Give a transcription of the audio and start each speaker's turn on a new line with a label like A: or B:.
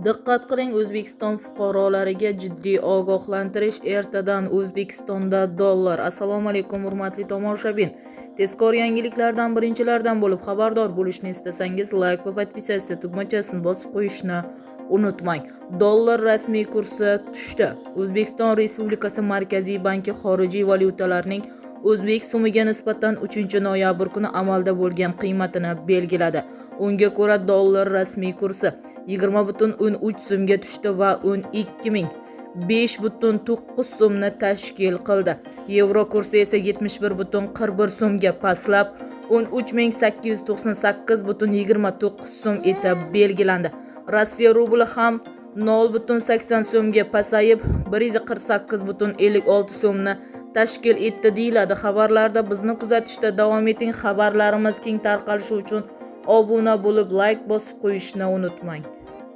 A: Diqqat qiling, O'zbekiston fuqarolariga jiddiy ogohlantirish. Ertadan O'zbekistonda dollar. Assalomu alaykum hurmatli tomoshabin. Tezkor yangiliklardan birinchilardan bo'lib xabardor bo'lishni istasangiz, like va podpisatsiya tugmachasini bosib qo'yishni unutmang. Dollar rasmiy kursi tushdi. O'zbekiston Respublikasi Markaziy banki xorijiy valyutalarning o'zbek so'miga nisbatan 3-noyabr kuni amalda bo'lgan qiymatini belgiladi. Unga ko'ra dollar rasmiy kursi 20,13 so'mga tushdi va 12.005,9 so'mni tashkil qildi. Yevro kursi esa 71,41 so'mga pastlab 13.898,29 so'm etib belgilandi. Rossiya rubli ham 0,80 so'mga pasayib 148,56 so'mni tashkil etdi deyiladi xabarlarda. Bizni kuzatishda davom eting. Xabarlarimiz keng tarqalishi uchun obuna bo'lib, like bosib qo'yishni unutmang.